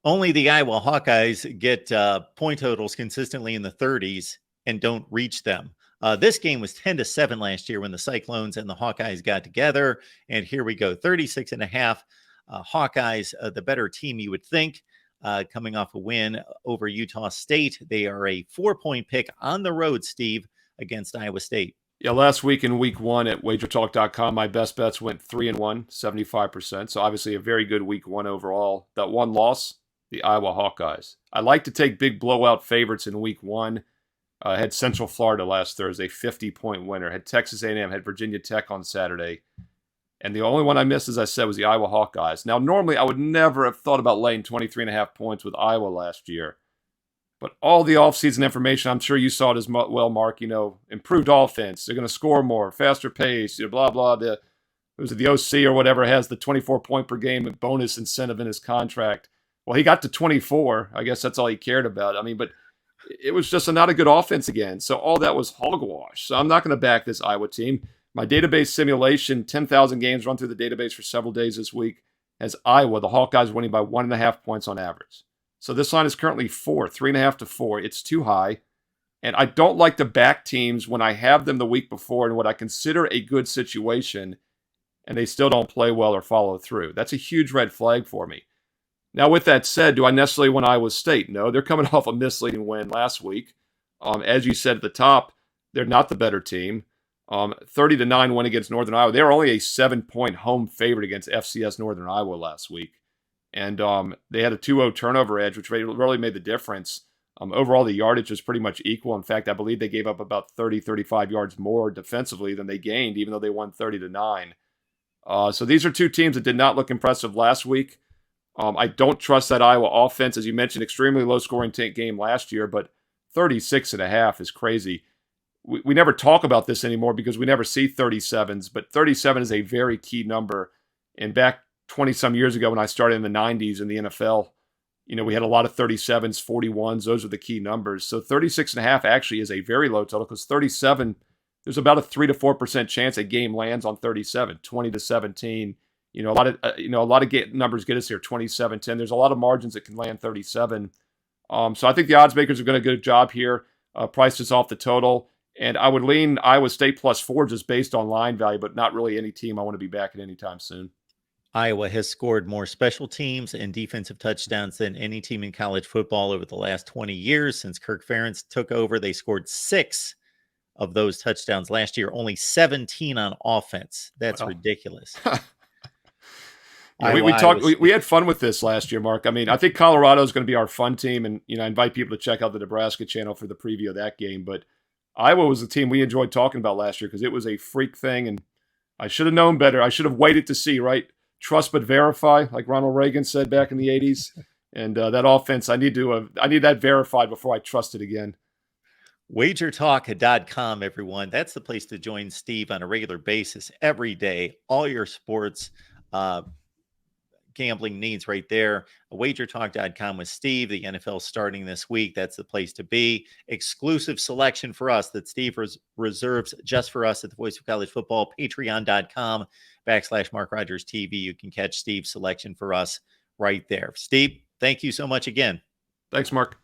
Only the Iowa Hawkeyes get point totals consistently in the 30s and don't reach them. This game was 10-7 last year when the Cyclones and the Hawkeyes got together. And here we go, 36.5. Hawkeyes, the better team you would think, coming off a win over Utah State. They are a 4-point pick on the road, Steve, against Iowa State. Yeah, last week in week 1 at wagertalk.com, my best bets went 3-1, 75%. So obviously a very good week 1 overall. That one loss, the Iowa Hawkeyes. I like to take big blowout favorites in week 1. Had Central Florida last Thursday, 50-point winner. Had Texas A&M, had Virginia Tech on Saturday. And the only one I missed, as I said, was the Iowa Hawkeyes. Now, normally I would never have thought about laying 23.5 points with Iowa last year. But all the offseason information, I'm sure you saw it as well, Mark, improved offense. They're going to score more, faster pace, blah, blah. The OC or whatever has the 24-point per game bonus incentive in his contract. Well, he got to 24. I guess that's all he cared about. But it was just not a good offense again. So all that was hogwash. So I'm not going to back this Iowa team. My database simulation, 10,000 games run through the database for several days this week, has Iowa, the Hawkeyes, winning by 1.5 points on average. So this line is currently 3.5 to 4. It's too high. And I don't like to back teams when I have them the week before in what I consider a good situation, and they still don't play well or follow through. That's a huge red flag for me. Now, with that said, do I necessarily want Iowa State? No, they're coming off a misleading win last week. As you said at the top, they're not the better team. 30-9 win against Northern Iowa. They were only a 7-point home favorite against FCS Northern Iowa last week. And they had a 2-0 turnover edge, which really made the difference. Overall, the yardage was pretty much equal. In fact, I believe they gave up about 35 yards more defensively than they gained, even though they won 30-9. So these are two teams that did not look impressive last week. I don't trust that Iowa offense. As you mentioned, extremely low-scoring game last year, but 36.5 is crazy. We never talk about this anymore because we never see 37s, but 37 is a very key number. And back 20-some years ago when I started in the 90s in the NFL, we had a lot of 37s, 41s. Those are the key numbers. So 36.5 actually is a very low total because 37, there's about a 3 to 4% chance a game lands on 37, 20-17. A lot of numbers get us here, 27-10. There's a lot of margins that can land 37. So I think the odds makers have done a good job here. Priced us off the total. And I would lean Iowa State +4 just based on line value, but not really any team I want to be backing anytime soon. Iowa has scored more special teams and defensive touchdowns than any team in college football over the last 20 years. Since Kirk Ferentz took over, they scored 6 of those touchdowns last year, only 17 on offense. That's ridiculous. We had fun with this last year, Mark. I think Colorado is going to be our fun team, and I invite people to check out the Nebraska channel for the preview of that game. But Iowa was the team we enjoyed talking about last year because it was a freak thing, and I should have known better. I should have waited to see, right? Trust but verify, like Ronald Reagan said back in the 80s. And that offense, I need that verified before I trust it again. Wagertalk.com, everyone. That's the place to join Steve on a regular basis every day. All your sports gambling needs right there. Wagertalk.com with Steve. The NFL starting this week. That's the place to be. Exclusive selection for us that Steve reserves just for us at the Voice of College Football. Patreon.com/MarkRogersTV. You can catch Steve's selection for us right there. Steve, thank you so much again. Thanks, Mark.